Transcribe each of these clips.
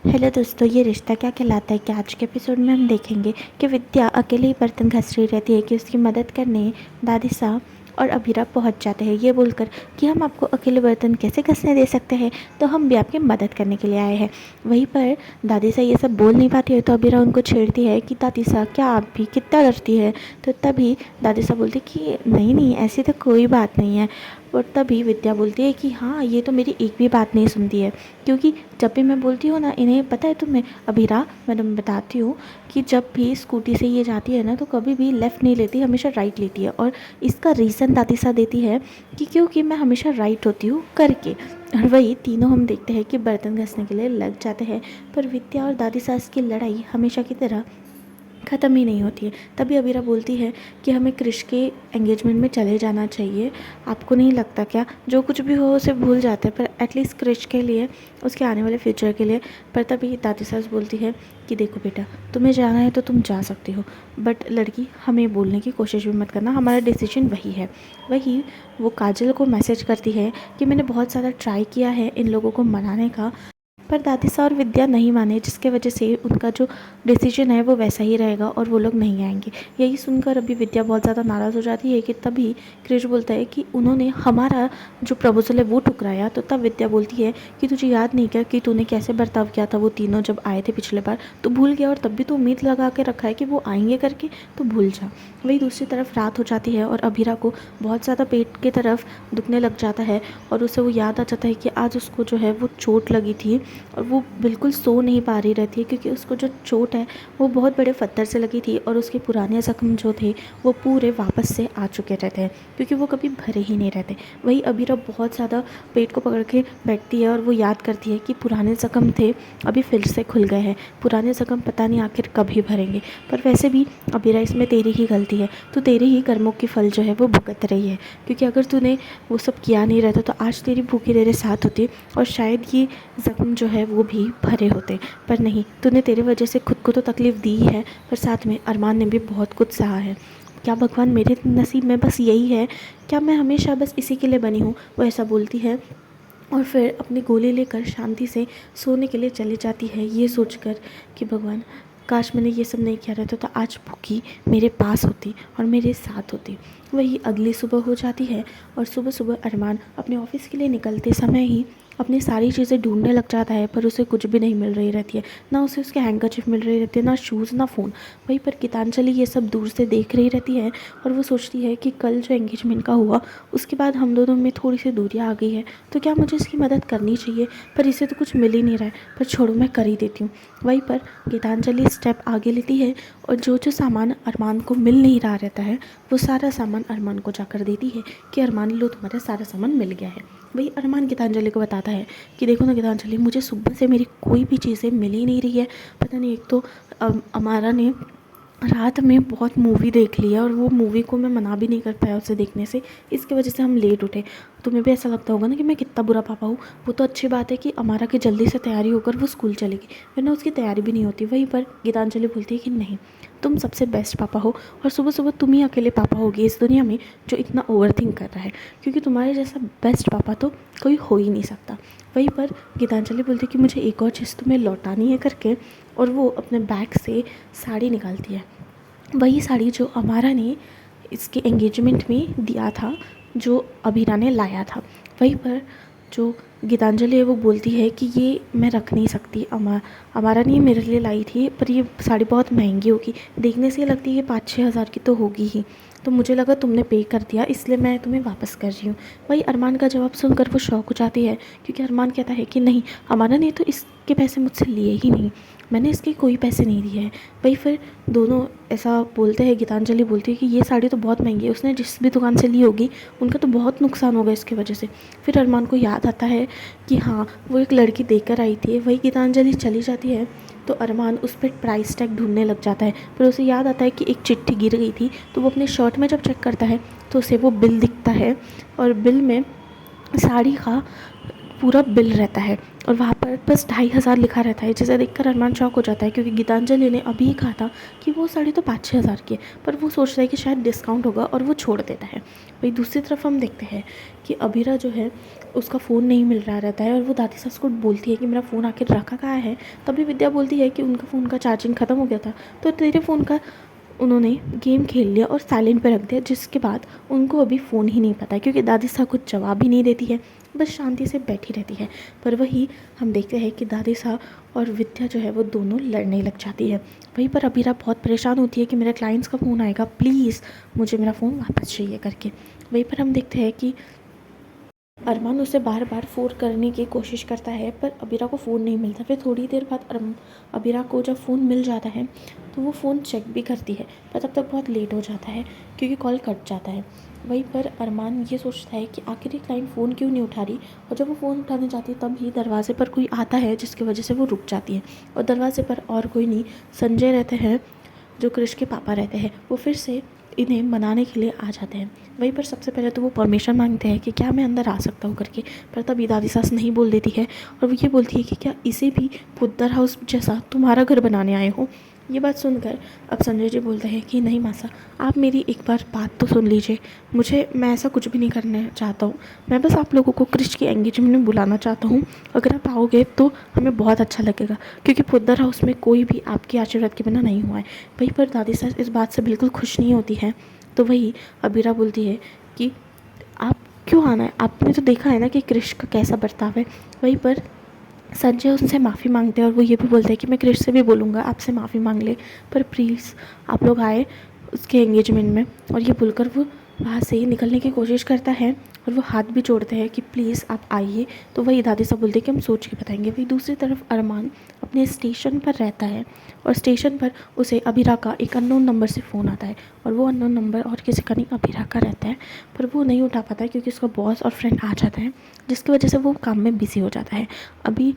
Hello दोस्तों, ये रिश्ता क्या कहलाता है कि आज के एपिसोड में हम देखेंगे कि विद्या अकेले ही बर्तन घस रही रहती है कि उसकी मदद करने दादी साहब और अभीरा पहुंच जाते हैं ये बोलकर कि हम आपको अकेले बर्तन कैसे घसने दे सकते हैं, तो हम भी आपकी मदद करने के लिए आए हैं। वहीं पर दादी साहब ये सब बोल नहीं पाती है तो अभीरा उनको छेड़ती है कि दादी साहब क्या आप भी कितना डरती है। तो तभी दादी साहब बोलती कि नहीं नहीं, ऐसी तो कोई बात नहीं है। और तभी विद्या बोलती है कि हाँ, ये तो मेरी एक भी बात नहीं सुनती है, क्योंकि जब भी मैं बोलती हूँ ना, इन्हें पता है तुम्हें अभीरा, मैं बताती हूँ कि जब भी स्कूटी से ये जाती है ना तो कभी भी लेफ़्ट नहीं लेती, हमेशा राइट लेती है। और इसका रीज़न दादी सा देती है कि क्योंकि मैं हमेशा राइट होती हूँ करके। और वही तीनों हम देखते हैं कि बर्तन घसने के लिए लग जाते हैं, पर विद्या और दादी सास की लड़ाई हमेशा की तरह ख़त्म ही नहीं होती है। तभी अबीरा बोलती है कि हमें क्रिश के एंगेजमेंट में चले जाना चाहिए। आपको नहीं लगता क्या, जो कुछ भी हो उसे भूल जाते हैं, पर एटलीस्ट क्रिश के लिए, उसके आने वाले फ्यूचर के लिए। पर तभी दादी सास बोलती है कि देखो बेटा, तुम्हें जाना है तो तुम जा सकती हो, बट लड़की हमें बोलने की कोशिश भी मत करना, हमारा डिसीजन वही है। वही वो काजल को मैसेज करती है कि मैंने बहुत ज़्यादा ट्राई किया है इन लोगों को मनाने का, पर दादी सा और विद्या नहीं माने, जिसके वजह से उनका जो डिसीजन है वो वैसा ही रहेगा और वो लोग नहीं आएंगे। यही सुनकर अभी विद्या बहुत ज़्यादा नाराज़ हो जाती है कि तभी क्रिश बोलता है कि उन्होंने हमारा जो प्रपोजल है वो ठुकराया। तो तब विद्या बोलती है कि तुझे याद नहीं क्या कि तूने कैसे बर्ताव किया था वो तीनों जब आए थे पिछले बार, तो भूल गया, और तब भी तो उम्मीद लगा के रखा है कि वो आएंगे करके, तो भूल जा। वही दूसरी तरफ रात हो जाती है और अभीरा को बहुत ज़्यादा पेट की तरफ दुखने लग जाता है और उसे वो याद आ जाता है कि आज उसको जो है वो चोट लगी थी और वो बिल्कुल सो नहीं पा रही रहती है, क्योंकि उसको जो चोट है वो बहुत बड़े पत्थर से लगी थी और उसके पुराने ज़ख्म जो थे वो पूरे वापस से आ चुके रहते हैं, क्योंकि वो कभी भरे ही नहीं रहते। वही अबीरा बहुत ज़्यादा पेट को पकड़ के बैठती है और वो याद करती है कि पुराने ज़ख्म थे अभी फिर से खुल गए हैं, पुराने ज़ख्म पता नहीं आखिर कभी भरेंगे। पर वैसे भी अबीरा, इसमें तेरी ही गलती है, तो तेरे ही कर्मों की फल जो है वो भुगत रही है, क्योंकि अगर तूने वो सब किया नहीं रहता तो आज तेरी भूखी तेरे साथ होती और शायद ये ज़ख्म जो है वो भी भरे होते। पर नहीं, तूने तेरे वजह से खुद को तो तकलीफ़ दी है, पर साथ में अरमान ने भी बहुत कुछ सहा है। क्या भगवान मेरे नसीब में बस यही है? क्या मैं हमेशा बस इसी के लिए बनी हूँ? वो ऐसा बोलती है और फिर अपनी गोली लेकर शांति से सोने के लिए चली जाती है, ये सोचकर कि भगवान, काश मैंने ये सब नहीं किया रहता तो आज भूखी मेरे पास होती और मेरे साथ होती। वही अगली सुबह हो जाती है और सुबह सुबह अरमान अपने ऑफिस के लिए निकलते समय ही अपनी सारी चीज़ें ढूंढने लग जाता है, पर उसे कुछ भी नहीं मिल रही रहती है। ना उसे उसके हैंकरचिप मिल रही रहती है, ना शूज़, ना फ़ोन। वहीं पर गीतांजलि ये सब दूर से देख रही रहती है और वो सोचती है कि कल जो एंगेजमेंट का हुआ उसके बाद हम दोनों में थोड़ी सी दूरियाँ आ गई है, तो क्या मुझे इसकी मदद करनी चाहिए? पर इसे तो कुछ मिल ही नहीं रहा है, पर छोड़ो, मैं कर ही देती हूँ। वहीं पर गीतांजलि स्टेप आगे लेती है और जो जो सामान अरमान को मिल नहीं रहा रहता है वो सारा सामान अरमान को जाकर देती है कि अरमान, लो तुम्हारा सारा सामान मिल गया है। वही अरमान गीतांजलि को बताता है कि देखो ना गीतांजलि, मुझे सुबह से मेरी कोई भी चीज़ें मिल ही नहीं रही है। पता नहीं, एक तो अमारा ने रात में बहुत मूवी देख ली है और वो मूवी को मैं मना भी नहीं कर पाया उसे देखने से, इसकी वजह से हम लेट उठे। तुम्हें भी ऐसा लगता होगा ना कि मैं कितना बुरा पापा हूँ। वो तो अच्छी बात है कि अमारा की जल्दी से तैयारी होकर वो स्कूल चलेगी, वरना उसकी तैयारी भी नहीं होती। वहीं पर गीतांजलि बोलती है कि नहीं, तुम सबसे बेस्ट पापा हो और सुबह सुबह तुम ही अकेले पापा होगी इस दुनिया में जो इतना ओवर थिंक कर रहा है, क्योंकि तुम्हारे जैसा बेस्ट पापा तो कोई हो ही नहीं सकता। वहीं पर गीतांजलि बोलती है कि मुझे एक और चीज़ तुम्हें लौटानी है करके, और वो अपने बैग से साड़ी निकालती है। वही साड़ी जो अमारा ने इसके एंगेजमेंट में दिया था, जो अभीरा ने लाया था। वहीं पर जो गीतांजलि है वो बोलती है कि ये मैं रख नहीं सकती, अमारा ने मेरे लिए लाई थी, पर ये साड़ी बहुत महंगी होगी, देखने से लगती है 5-6 हज़ार की तो होगी ही, तो मुझे लगा तुमने पे कर दिया इसलिए मैं तुम्हें वापस कर रही हूँ। वही अरमान का जवाब सुनकर वो शौक हो जाती है, क्योंकि अरमान कहता है कि नहीं, अमारा ने तो इसके पैसे मुझसे लिए ही नहीं, मैंने इसके कोई पैसे नहीं दिए हैं। वही फिर दोनों ऐसा बोलते हैं, गीतांजलि बोलती है कि ये साड़ी तो बहुत महंगी है, उसने जिस भी दुकान से ली होगी उनका तो बहुत नुकसान होगा इसकी वजह से। फिर अरमान को याद आता है कि हाँ, वो एक लड़की देकर आई थी। वही गीतांजलि चली जाती है तो अरमान उस पर प्राइस टैग ढूंढने लग जाता है, फिर उसे याद आता है कि एक चिट्ठी गिर गई थी, तो वो अपने शर्ट में जब चेक करता है तो उसे वो बिल दिखता है और बिल में साड़ी का पूरा बिल रहता है और वहाँ पर बस 2500 लिखा रहता है, जिसे देखकर अरमान शॉक हो जाता है क्योंकि गीतांजलि ने अभी ही कहा था कि वो साड़ी तो 5-6 हज़ार की है, पर वो सोचता है कि शायद डिस्काउंट होगा और वो छोड़ देता है। वही दूसरी तरफ हम देखते हैं कि अबीरा जो है उसका फ़ोन नहीं मिल रहा रहता है और वो दादी सास को बोलती है कि मेरा फ़ोन आखिर रखा कहाँ है। तभी विद्या बोलती है कि उनका फ़ोन का चार्जिंग ख़त्म हो गया था, तो तेरे फ़ोन का उन्होंने गेम खेल लिया और साइलेंट पे रख दिया, जिसके बाद उनको अभी फ़ोन ही नहीं पता है क्योंकि दादी साहब कुछ जवाब ही नहीं देती है, बस शांति से बैठी रहती है। पर वही हम देखते हैं कि दादी साहब और विद्या जो है वो दोनों लड़ने लग जाती है। वहीं पर अबीरा बहुत परेशान होती है कि मेरे क्लाइंट्स का फ़ोन आएगा, प्लीज़ मुझे मेरा फ़ोन वापस चाहिए करके। वहीं पर हम देखते हैं कि अरमान उसे बार बार फ़ोन करने की कोशिश करता है पर अबीरा को फ़ोन नहीं मिलता। फिर थोड़ी देर बाद अबीरा को जब फ़ोन मिल जाता है तो वो फ़ोन चेक भी करती है, पर तब तक बहुत लेट हो जाता है क्योंकि कॉल कट जाता है। वहीं पर अरमान ये सोचता है कि आखिर ये क्लाइंट फ़ोन क्यों नहीं उठा रही, और जब वो फ़ोन उठाने जाती है तब ही दरवाजे पर कोई आता है जिसकी वजह से वो रुक जाती है। और दरवाजे पर और कोई नहीं, संजय रहते हैं जो क्रिश के पापा रहते हैं। वो फिर से इन्हें मनाने के लिए आ जाते हैं। वहीं पर सबसे पहले तो वो परमिशन मांगते हैं कि क्या मैं अंदर आ सकता हूँ करके, पर तभी दादी सास नहीं बोल देती है और वो ये बोलती है कि क्या इसे भी पुद्दर हाउस जैसा तुम्हारा घर बनाने आए हो। ये बात सुनकर अब संजय जी बोलते हैं कि नहीं मासा, आप मेरी एक बार बात तो सुन लीजिए। मैं ऐसा कुछ भी नहीं करना चाहता हूँ, मैं बस आप लोगों को क्रिश की एंगेजमेंट में बुलाना चाहता हूँ। अगर आप आओगे तो हमें बहुत अच्छा लगेगा क्योंकि पुद्दर हाउस में कोई भी आपके आशीर्वाद के बिना नहीं हुआ है। वहीं पर दादी सास इस बात से बिल्कुल खुश नहीं होती है। तो वही अबीरा बोलती है कि आप क्यों आना है, आपने तो देखा है ना कि क्रिश का कैसा बर्ताव है। वहीं पर संजय उनसे माफ़ी मांगते हैं और वो ये भी बोलते हैं कि मैं क्रिश से भी बोलूँगा आपसे माफ़ी मांग ले, पर प्लीज़ आप लोग आए उसके एंगेजमेंट में। और ये बोलकर वो वहाँ से निकलने की कोशिश करता है और वो हाथ भी जोड़ते हैं कि प्लीज़ आप आइए। तो वही दादी साहब बोलते हैं कि हम सोच के बताएंगे। वही दूसरी तरफ अरमान अपने स्टेशन पर रहता है और स्टेशन पर उसे अबीरा का एक अननोन नंबर से फ़ोन आता है और वो अननोन नंबर और किसी का नहीं अबीरा का रहता है, पर वो नहीं उठा पाता है क्योंकि उसका बॉस और फ्रेंड आ जाता है, जिसकी वजह से वो काम में बिज़ी हो जाता है। अभी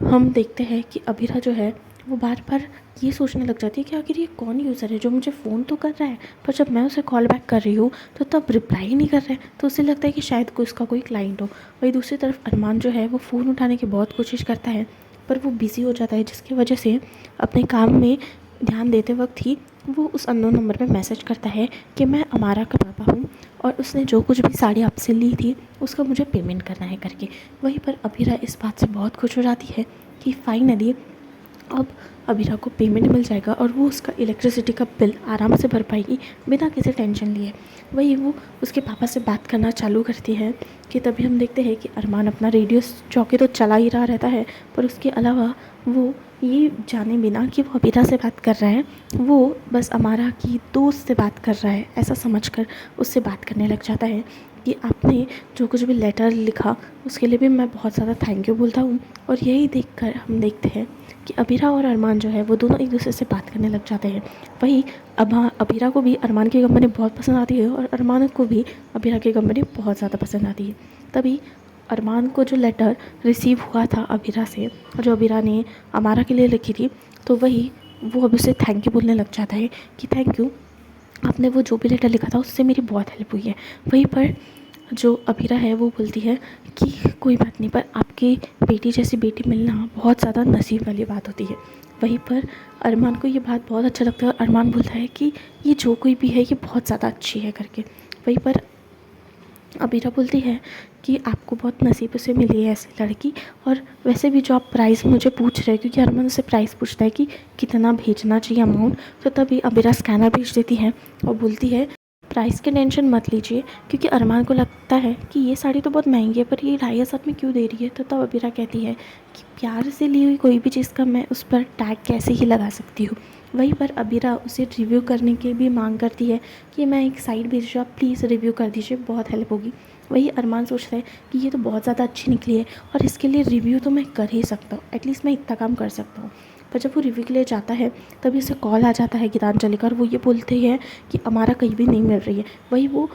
हम देखते हैं कि अबीरा जो है वो बार बार ये सोचने लग जाती है कि आखिर ये कौन यूज़र है जो मुझे फ़ोन तो कर रहा है, पर जब मैं उसे कॉल बैक कर रही हूँ तो तब रिप्लाई ही नहीं कर रहा है। तो उसे लगता है कि शायद उसका कोई क्लाइंट हो। वही दूसरी तरफ अरमान जो है वो फ़ोन उठाने की बहुत कोशिश करता है, पर वो बिज़ी हो जाता है, जिसकी वजह से अपने काम में ध्यान देते वक्त ही वो उस अननोन नंबर पे मैसेज करता है कि मैं अमारा का पापा हूँ और उसने जो कुछ भी साड़ी आपसे ली थी उसका मुझे पेमेंट करना है करके। वहीं पर अबीरा इस बात से बहुत खुश हो जाती है कि फाइनली अब अबीरा को पेमेंट मिल जाएगा और वो उसका इलेक्ट्रिसिटी का बिल आराम से भर पाएगी बिना किसी टेंशन लिए। वही वो उसके पापा से बात करना चालू करती है कि तभी हम देखते हैं कि अरमान अपना रेडियो चौकी तो चला ही रहा रहता है, पर उसके अलावा वो ये जाने बिना कि वो अबीरा से बात कर रहा है, वो बस अमारा की दोस्त से बात कर रहा है ऐसा समझकर उससे बात करने लग जाता है कि आपने जो कुछ भी लेटर लिखा उसके लिए भी मैं बहुत ज़्यादा थैंक यू बोलता हूँ। और यही देखकर हम देखते हैं कि अबीरा और अरमान जो है वो दोनों एक दूसरे से बात करने लग जाते हैं। वही अबीरा को भी अरमान की कंपनी बहुत पसंद आती है और अरमान को भी अबीरा की कंपनी बहुत ज़्यादा पसंद आती है। तभी अरमान को जो लेटर रिसीव हुआ था अबीरा से, जो अबीरा ने अमारा के लिए लिखी थी, तो वही वो अब उसे थैंक यू बोलने लग जाता है कि थैंक यू, आपने वो जो भी लेटर लिखा था उससे मेरी बहुत हेल्प हुई है। वहीं पर जो अबीरा है वो बोलती है कि कोई बात नहीं, पर आपकी बेटी जैसी बेटी मिलना बहुत ज़्यादा नसीब वाली बात होती है। वहीं पर अरमान को ये बात बहुत अच्छा लगता है और अरमान बोलता है कि ये जो कोई भी है ये बहुत ज़्यादा अच्छी है करके। वहीं पर अबीरा बोलती है कि आपको बहुत नसीब से मिली है ऐसी लड़की, और वैसे भी जो आप प्राइस मुझे पूछ रहे हैं, क्योंकि अरमान उससे प्राइस पूछता है कि कितना भेजना चाहिए अमाउंट, तो तभी अबीरा स्कैनर भेज देती है और बोलती है प्राइस की टेंशन मत लीजिए, क्योंकि अरमान को लगता है कि ये साड़ी तो बहुत महंगी है पर ये 2,500 में क्यों दे रही है। तो तब अबीरा कहती है कि प्यार से ली हुई कोई भी चीज़ का मैं उस पर टैग कैसे ही लगा सकती हूँ। वहीं पर अबीरा उसे रिव्यू करने की भी मांग करती है कि मैं एक साइट भेज रही हूँ, आप प्लीज़ रिव्यू कर दीजिए, बहुत हेल्प होगी। वही अरमान सोचता है कि ये तो बहुत ज़्यादा अच्छी निकली है और इसके लिए रिव्यू तो मैं कर ही सकता हूँ, एटलीस्ट मैं इतना काम कर सकता हूँ। पर जब वो रिव्यू के लिए जाता है तभी उसे कॉल आ जाता है गीतांजलि का, और वो ये बोलते हैं कि अमारा कहीं भी नहीं मिल रही है। वही वो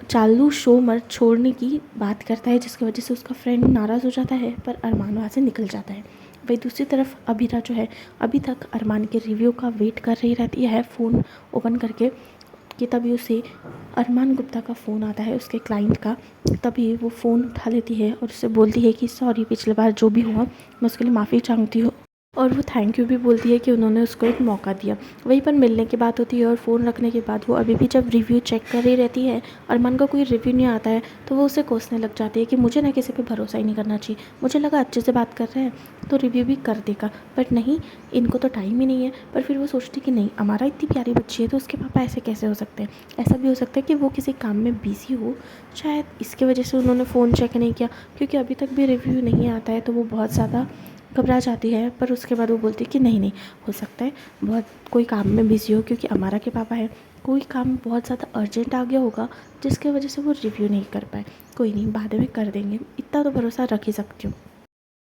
चालू शो मत छोड़ने की बात करता है, जिसकी वजह से उसका फ्रेंड नाराज़ हो जाता है, पर अरमान वहाँ से निकल जाता है। वही दूसरी तरफ अबीरा जो है अभी तक अरमान के रिव्यू का वेट कर रही रहती है फ़ोन ओपन करके, कि तभी उसे अरमान गुप्ता का फ़ोन आता है, उसके क्लाइंट का। तभी वो फ़ोन उठा लेती है और उससे बोलती है कि सॉरी, पिछली बार जो भी हुआ मैं उसके लिए माफ़ी चाहती हूँ। और वो थैंक यू भी बोलती है कि उन्होंने उसको एक मौका दिया। वहीं पर मिलने की बात होती है और फ़ोन रखने के बाद वो अभी भी जब रिव्यू चेक कर रही रहती है, अरमान का कोई रिव्यू नहीं आता है, तो वो उसे कोसने लग जाती है कि मुझे ना किसी पे भरोसा ही नहीं करना चाहिए। मुझे लगा अच्छे से बात कर रहे हैं तो रिव्यू भी कर देगा, बट नहीं, इनको तो टाइम ही नहीं है। पर फिर वो सोचती कि नहीं, अमारा इतनी प्यारी बच्ची है तो उसके पापा ऐसे कैसे हो सकते हैं। ऐसा भी हो सकता है कि वो किसी काम में बिज़ी हो, शायद इसके वजह से उन्होंने फ़ोन चेक नहीं किया, क्योंकि अभी तक भी रिव्यू नहीं आता है। तो वो बहुत ज़्यादा घबरा जाती है, पर उसके बाद वो बोलती है कि नहीं नहीं, हो सकता है बहुत कोई काम में बिज़ी हो, क्योंकि अमारा के पापा है, कोई काम बहुत ज़्यादा अर्जेंट आ गया होगा जिसके वजह से वो रिव्यू नहीं कर पाए। कोई नहीं, बाद में कर देंगे, इतना तो भरोसा रख ही सकती हूँ।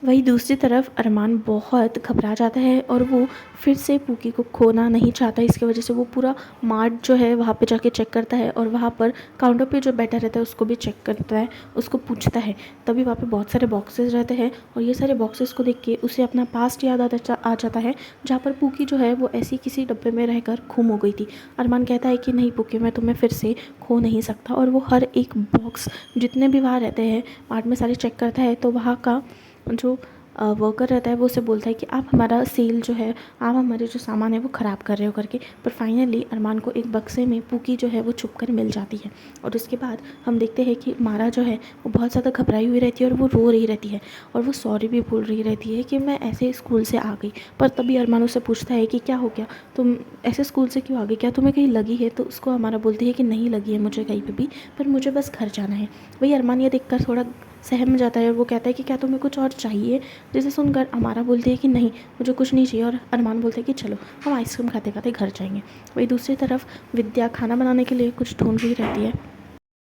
वहीं दूसरी तरफ अरमान बहुत घबरा जाता है और वो फिर से पूकी को खोना नहीं चाहता। इसकी वजह से वो पूरा मार्ट जो है वहाँ पे जाके चेक करता है और वहाँ पर काउंटर पे जो बैठा रहता है उसको भी चेक करता है, उसको पूछता है। तभी वहाँ पे बहुत सारे बॉक्सेस रहते हैं और ये सारे बॉक्सेस को देख के उसे अपना पास्ट याद आ जाता है, जहाँ पर पूकी जो है वो ऐसी किसी डब्बे में रहकर गुम हो गई थी। अरमान कहता है कि नहीं पूकी, मैं तुम्हें फिर से खो नहीं सकता, और वो हर एक बॉक्स जितने भी वहाँ रहते हैं मार्ट में सारे चेक करता है। तो वहाँ का जो वर्कर रहता है वो उसे बोलता है कि आप हमारा सेल जो है, आप हमारे जो सामान है वो ख़राब कर रहे हो करके। पर फाइनली अरमान को एक बक्से में पूकी जो है वो छुप कर मिल जाती है। और उसके बाद हम देखते हैं कि मारा जो है वो बहुत ज़्यादा घबराई हुई रहती है और वो रो रही रहती है और वो सॉरी भी बोल रही रहती है कि मैं ऐसे स्कूल से आ गई। पर तभी अरमान उससे पूछता है कि क्या हो गया, तुम ऐसे स्कूल से क्यों आ गई, क्या तुम्हें कहीं लगी है। तो उसको हमारा बोलती है कि नहीं लगी है मुझे कहीं पर भी, पर मुझे बस घर जाना है। वही अरमान ये देख कर थोड़ा सहम जाता है और वो कहता है कि क्या तुम्हें कुछ और चाहिए। जिसे सुनकर अमारा बोलती है कि नहीं, मुझे कुछ नहीं चाहिए, और अरमान बोलते हैं कि चलो हम आइसक्रीम खाते खाते घर जाएंगे। वहीं दूसरी तरफ विद्या खाना बनाने के लिए कुछ ढूंढ रही रहती है,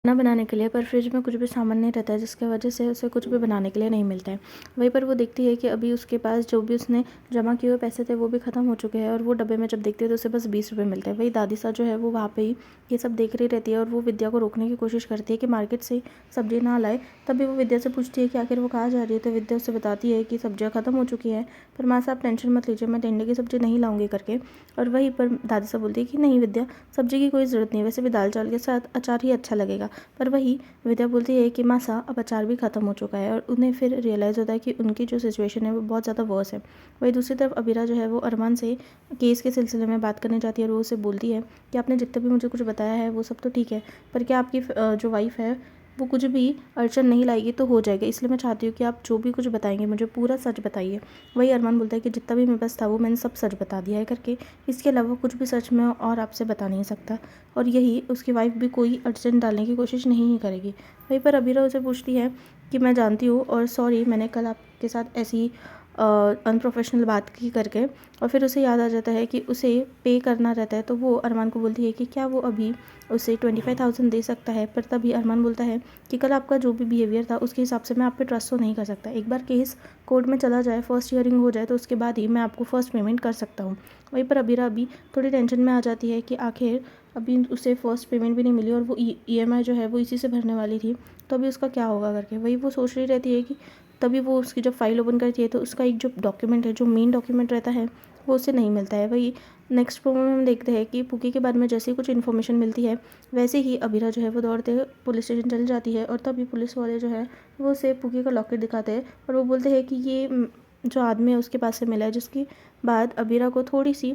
खाना बनाने के लिए, पर फ्रिज में कुछ भी सामान नहीं रहता है, जिसकी वजह से उसे कुछ भी बनाने के लिए नहीं मिलता है। वहीं पर वो देखती है कि अभी उसके पास जो भी उसने जमा किए हुए पैसे थे वो भी ख़त्म हो चुके हैं और वो डब्बे में जब देखती है तो उसे बस 20 रुपये मिलते हैं। वही दादी सा जो है वो वहाँ पे ही ये सब देख रही रहती है और वो विद्या को रोकने की कोशिश करती है कि मार्केट से सब्जी ना लाए। तभी वो विद्या से पूछती है कि आखिर वो कहाँ जा रही है। तो विद्या उससे बताती है कि सब्जियाँ ख़त्म हो चुकी है, पर माँ साहब टेंशन मत लीजिए, मैं टिंडे की सब्ज़ी नहीं लाऊंगी करके। और वहीं पर दादी साहब बोलती है कि नहीं विद्या, सब्जी की कोई ज़रूरत नहीं है, वैसे भी दाल चावल के साथ अचार ही अच्छा लगेगा। पर वही विद्या बोलती है कि मासा अब अचार भी ख़त्म हो चुका है, और उन्हें फिर रियलाइज़ होता है कि उनकी जो सिचुएशन है वो बहुत ज़्यादा वर्स है। वहीं दूसरी तरफ अबीरा जो है वो अरमान से केस के सिलसिले में बात करने जाती है और वो उसे बोलती है कि आपने जितना भी मुझे कुछ बताया है वो सब तो ठीक है, पर क्या आपकी जो वाइफ है वो कुछ भी अड़चन नहीं लाएगी तो हो जाएगा, इसलिए मैं चाहती हूँ कि आप जो भी कुछ बताएंगे मुझे पूरा सच बताइए। वही अरमान बोलता है कि जितना भी मेरे पास था वो मैंने सब सच बता दिया है करके, इसके अलावा कुछ भी सच में और आपसे बता नहीं सकता। और यही उसकी वाइफ भी कोई अड़चन डालने की कोशिश नहीं ही करेगी। वहीं पर अबीरा उसे पूछती है कि मैं जानती हूँ और सॉरी, मैंने कल आपके साथ ऐसी अनप्रोफेशनल बात की करके। और फिर उसे याद आ जाता है कि उसे पे करना रहता है, तो वो अरमान को बोलती है कि क्या वो अभी उसे 25,000 दे सकता है। पर तभी अरमान बोलता है कि कल आपका जो भी बिहेवियर था उसके हिसाब से मैं आप पे ट्रस्ट तो नहीं कर सकता, एक बार केस कोर्ट में चला जाए, फर्स्ट हियरिंग हो जाए तो उसके बाद ही मैं आपको फर्स्ट पेमेंट कर सकता हूँ। वहीं पर अबीरा अभी थोड़ी टेंशन में आ जाती है कि आखिर अभी उसे फर्स्ट पेमेंट भी नहीं मिली और वो EMI जो है वो इसी से भरने वाली थी, तो अभी उसका क्या होगा करके। वही वो सोच रही रहती है कि तभी वो उसकी जब फाइल ओपन करती है तो उसका एक जो डॉक्यूमेंट है, जो मेन डॉक्यूमेंट रहता है, वो उसे नहीं मिलता है। वही नेक्स्ट प्रोमो में हम देखते हैं कि पुकी के बारे में जैसे ही कुछ इन्फॉर्मेशन मिलती है वैसे ही अबीरा जो है वो दौड़ते पुलिस स्टेशन चली जाती है, और तभी पुलिस वाले जो है वो उसे पुकी का लॉकेट दिखाते हैं और वो बोलते हैं कि ये जो आदमी है उसके पास से मिला है, जिसके बाद अबीरा को थोड़ी सी